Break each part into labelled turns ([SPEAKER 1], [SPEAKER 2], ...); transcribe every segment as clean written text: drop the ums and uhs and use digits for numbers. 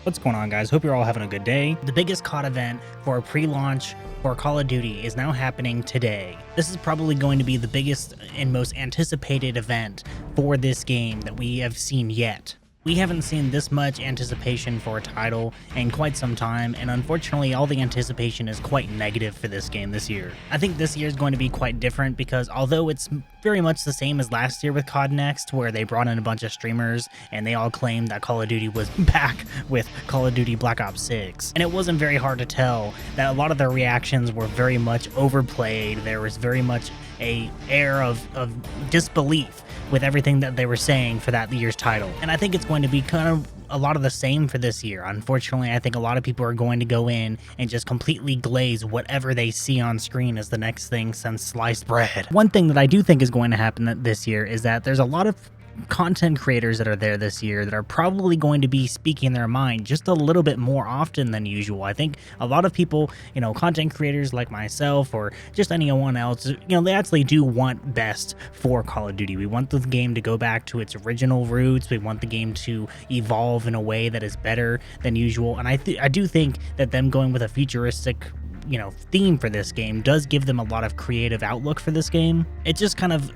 [SPEAKER 1] What's going on, guys? Hope you're all having a good day. The biggest COD event for a pre-launch for Call of Duty is now happening today. This is probably going to be the biggest and most anticipated event for this game that we have seen yet. We haven't seen this much anticipation for a title in quite some time, and unfortunately all the anticipation is quite negative for this game this year. I think this year is going to be quite different because although it's very much the same as last year with Cod Next, where they brought in a bunch of streamers and they all claimed that Call of Duty was back with Call of Duty Black Ops 6. And it wasn't very hard to tell that a lot of their reactions were very much overplayed. There was very much an air of disbelief with everything that they were saying for that year's title. And I think it's going to be kind of a lot of the same for this year. Unfortunately, I think a lot of people are going to go in and just completely glaze whatever they see on screen as the next thing since sliced bread. One thing that I do think is going to happen this year is that there's a lot of content creators that are there this year that are probably going to be speaking their mind just a little bit more often than usual. I think a lot of people, content creators like myself or just anyone else, they actually do want best for Call of Duty. We want the game to go back to its original roots. We want the game to evolve in a way that is better than usual. And I do think that them going with a futuristic theme for this game does give them a lot of creative outlook for this game. It's just kind of,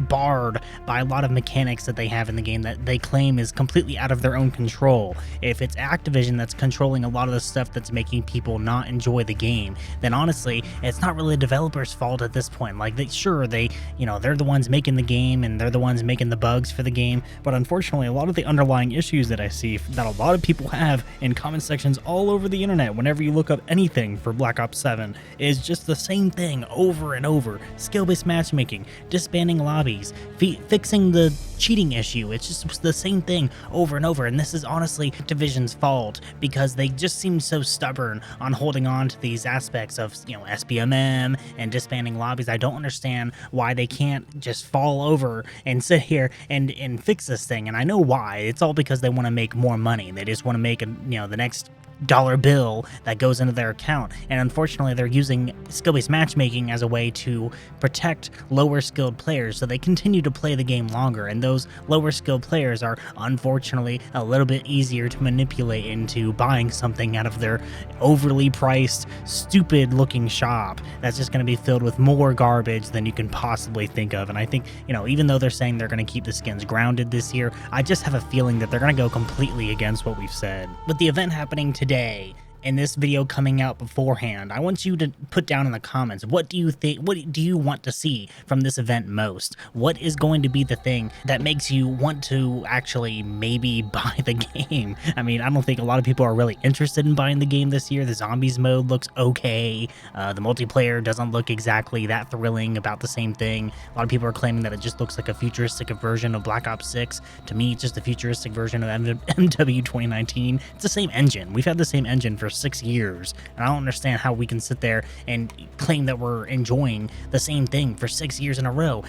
[SPEAKER 1] barred by a lot of mechanics that they have in the game that they claim is completely out of their own control. If it's Activision that's controlling a lot of the stuff that's making people not enjoy the game, then honestly, it's not really the developers' fault at this point. Like, they're the ones making the game and they're the ones making the bugs for the game, but unfortunately, a lot of the underlying issues that I see that a lot of people have in comment sections all over the internet whenever you look up anything for Black Ops 7 is just the same thing over and over. Skill-based matchmaking, disbanding lobbies, fixing the cheating issue. It's just the same thing over and over, and this is honestly Activision's fault because they just seem so stubborn on holding on to these aspects of SBMM and disbanding lobbies. I don't understand why they can't just fall over and sit here and fix this thing, and I know why. It's all because they want to make more money. They just want to make the next dollar bill that goes into their account, and unfortunately they're using skill-based matchmaking as a way to protect lower skilled players so they continue to play the game longer, and those lower skilled players are unfortunately a little bit easier to manipulate into buying something out of their overly priced, stupid looking shop that's just going to be filled with more garbage than you can possibly think of. And I think, even though they're saying they're going to keep the skins grounded this year, I just have a feeling that they're going to go completely against what we've said. With the event happening today and this video coming out beforehand, I want you to put down in the comments, what do you think, what do you want to see from this event most? What is going to be the thing that makes you want to actually maybe buy the game? I mean, I don't think a lot of people are really interested in buying the game this year. The zombies mode looks okay. The multiplayer doesn't look exactly that thrilling, about the same thing. A lot of people are claiming that it just looks like a futuristic version of Black Ops 6. To me, it's just a futuristic version of MW 2019. It's the same engine. We've had the same engine for 6 years, and I don't understand how we can sit there and claim that we're enjoying the same thing for 6 years in a row.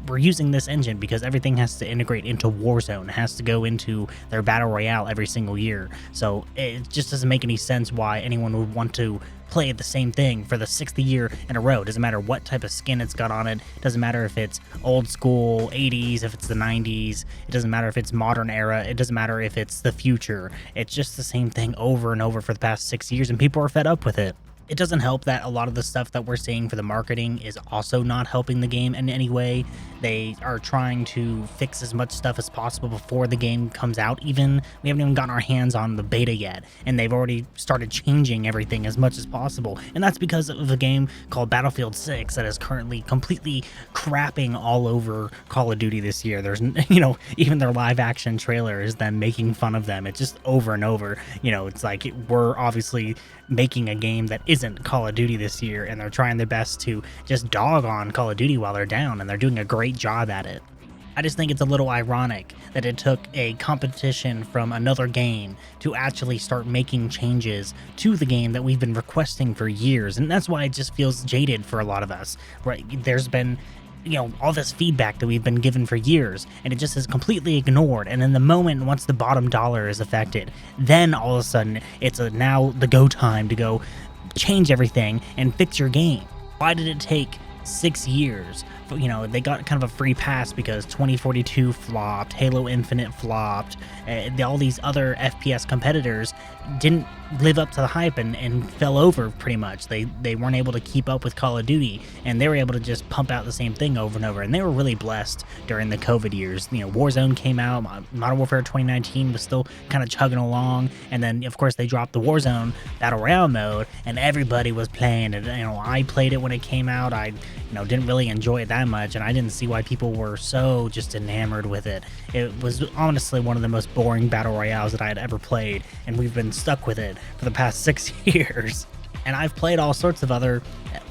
[SPEAKER 1] We're using this engine because everything has to integrate into Warzone. It has to go into their Battle Royale every single year, so it just doesn't make any sense why anyone would want to play the same thing for the 6th year in a row. It doesn't matter what type of skin it's got on it. It doesn't matter if it's old school 80s, if it's the 90s. It doesn't matter if it's modern era. It doesn't matter if it's the future. It's just the same thing over and over for the past 6 years, and people are fed up with it. It doesn't help that a lot of the stuff that we're seeing for the marketing is also not helping the game in any way. They are trying to fix as much stuff as possible before the game comes out even. We haven't even gotten our hands on the beta yet, and they've already started changing everything as much as possible. And that's because of a game called Battlefield 6 that is currently completely crapping all over Call of Duty this year. There's, even their live action trailer is them making fun of them. It's just over and over. It's like we're obviously making a game that isn't Call of Duty this year, and they're trying their best to just dog on Call of Duty while they're down, and they're doing a great job at it. I just think it's a little ironic that it took a competition from another game to actually start making changes to the game that we've been requesting for years, and that's why it just feels jaded for a lot of us. Right? There's been all this feedback that we've been given for years, and it just is completely ignored. And in the moment, once the bottom dollar is affected, then all of a sudden it's now the go time to go change everything and fix your game. Why did it take 6 years. They got kind of a free pass because 2042 flopped, Halo Infinite flopped, all these other FPS competitors didn't live up to the hype and fell over pretty much. They weren't able to keep up with Call of Duty, and they were able to just pump out the same thing over and over, and they were really blessed during the COVID years. Warzone came out, Modern Warfare 2019 was still kind of chugging along, and then of course they dropped the Warzone Battle Royale mode, and everybody was playing it. I played it when it came out. I didn't really enjoy it that much, and I didn't see why people were so just enamored with it. It was honestly one of the most boring battle royales that I had ever played, and we've been stuck with it for the past 6 years. And I've played all sorts of other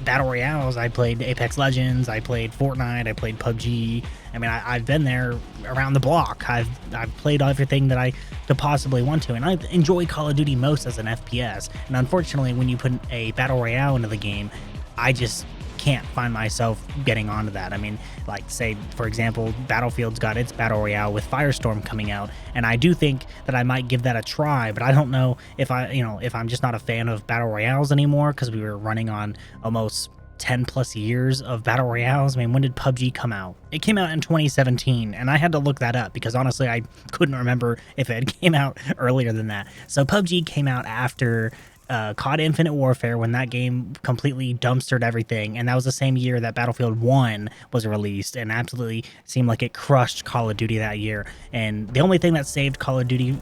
[SPEAKER 1] battle royales. I played Apex Legends, I played Fortnite, I played PUBG. I mean, I've been there around the block. I've played everything that I could possibly want to, and I enjoy Call of Duty most as an FPS. And unfortunately, when you put a battle royale into the game, I just can't find myself getting onto that. I mean, like, say, for example, Battlefield's got its Battle Royale with Firestorm coming out, and I do think that I might give that a try, but I don't know if if I'm just not a fan of Battle Royales anymore, because we were running on almost 10 plus years of Battle Royales. I mean, when did PUBG come out? It came out in 2017, and I had to look that up because honestly, I couldn't remember if it came out earlier than that. So PUBG came out after COD Infinite Warfare, when that game completely dumpstered everything, and that was the same year that Battlefield 1 was released, and absolutely seemed like it crushed Call of Duty that year. And the only thing that saved Call of Duty,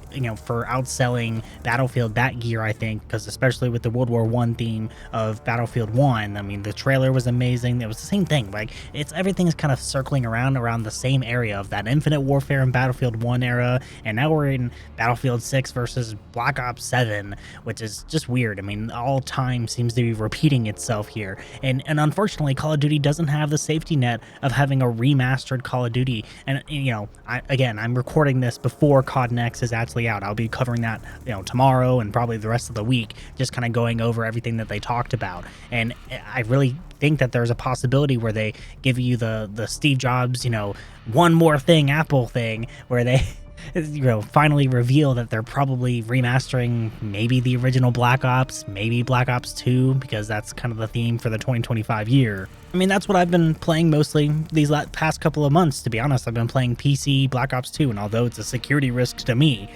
[SPEAKER 1] for outselling Battlefield that year, I think, because especially with the World War I theme of Battlefield 1, I mean, the trailer was amazing. It was the same thing. Like, everything's kind of circling around the same area of that Infinite Warfare and Battlefield 1 era, and now we're in Battlefield 6 versus Black Ops 7, which is just weird. I mean, all time seems to be repeating itself here, and unfortunately, Call of Duty doesn't have the safety net of having a remastered Call of Duty. And I'm recording this before Cod Next is actually out. I'll be covering that tomorrow and probably the rest of the week, just kind of going over everything that they talked about. And I really think that there's a possibility where they give you the Steve Jobs one more thing Apple thing, where they finally reveal that they're probably remastering maybe the original Black Ops, maybe Black Ops 2, because that's kind of the theme for the 2025 year. I mean, that's what I've been playing mostly these past couple of months, to be honest. I've been playing PC Black Ops 2, and although it's a security risk to me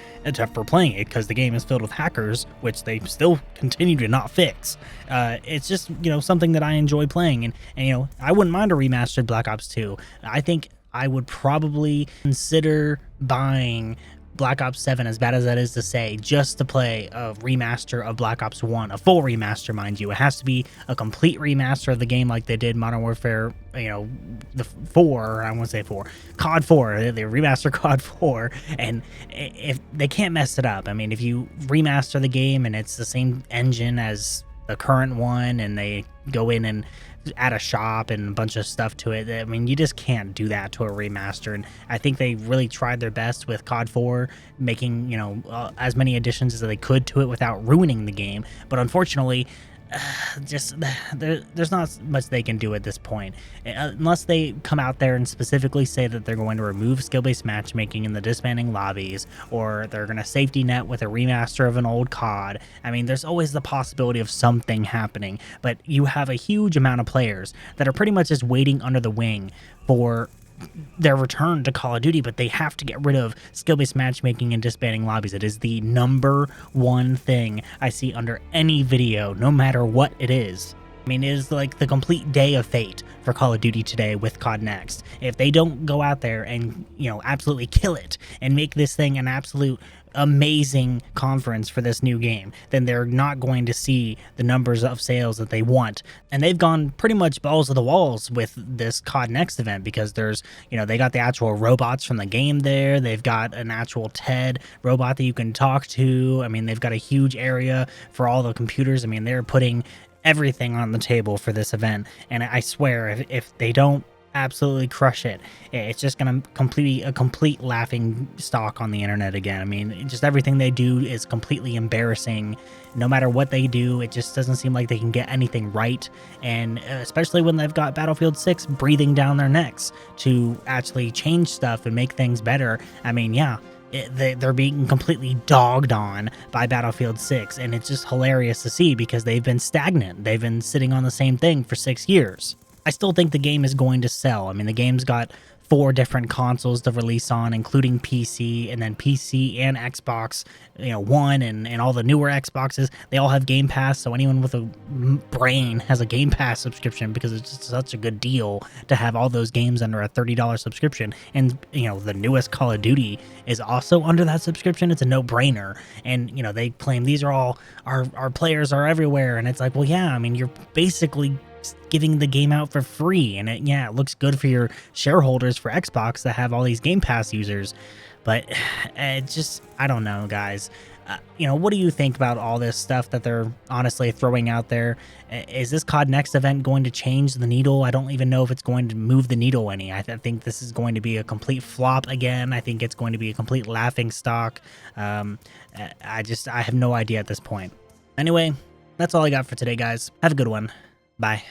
[SPEAKER 1] for playing it, because the game is filled with hackers, which they still continue to not fix, it's just, something that I enjoy playing, and I wouldn't mind a remastered Black Ops 2. I think I would probably consider buying Black Ops 7, as bad as that is to say, just to play a remaster of Black Ops 1, a full remaster, mind you. It has to be a complete remaster of the game like they did Modern Warfare, the 4, I won't say 4, COD 4, they remaster COD 4, and if they can't mess it up. I mean, if you remaster the game and it's the same engine as the current one, and they go in and add a shop and a bunch of stuff to it, I mean, you just can't do that to a remaster. And I think they really tried their best with COD 4, making as many additions as they could to it without ruining the game, but unfortunately there's not much they can do at this point, unless they come out there and specifically say that they're going to remove skill-based matchmaking in the disbanding lobbies, or they're going to safety net with a remaster of an old COD. I mean, there's always the possibility of something happening, but you have a huge amount of players that are pretty much just waiting under the wing for their return to Call of Duty, but they have to get rid of skill-based matchmaking and disbanding lobbies. It is the number one thing I see under any video, no matter what it is. I mean, it is like the complete day of fate for Call of Duty today with Cod Next. If they don't go out there and, absolutely kill it and make this thing an absolute amazing conference for this new game, then they're not going to see the numbers of sales that they want. And they've gone pretty much balls to the walls with this COD Next event, because there's, they got the actual robots from the game there. They've got an actual TED robot that you can talk to. I mean, they've got a huge area for all the computers. I mean, they're putting everything on the table for this event. And I swear, if they don't absolutely crush it, it's just gonna a complete laughing stock on the internet again. I mean, just everything they do is completely embarrassing. No matter what they do, it just doesn't seem like they can get anything right, and especially when they've got Battlefield 6 breathing down their necks to actually change stuff and make things better. I mean, yeah, they're being completely dogged on by Battlefield 6, and it's just hilarious to see, because they've been stagnant. They've been sitting on the same thing for 6 years. I still think the game is going to sell. I mean, the game's got 4 different consoles to release on, including PC, and then PC and Xbox, One, and all the newer Xboxes. They all have Game Pass, so anyone with a brain has a Game Pass subscription because it's just such a good deal to have all those games under a $30 subscription. And the newest Call of Duty is also under that subscription. It's a no-brainer. And they claim these are all our players are everywhere, and it's like, well, yeah, I mean, you're basically giving the game out for free, and it looks good for your shareholders for Xbox to have all these Game Pass users. But I don't know, guys. What do you think about all this stuff that they're honestly throwing out there? Is this COD Next event going to change the needle? I don't even know if it's going to move the needle any. I think this is going to be a complete flop again. I think it's going to be a complete laughing stock. I have no idea at this point. Anyway, that's all I got for today, guys. Have a good one. Bye.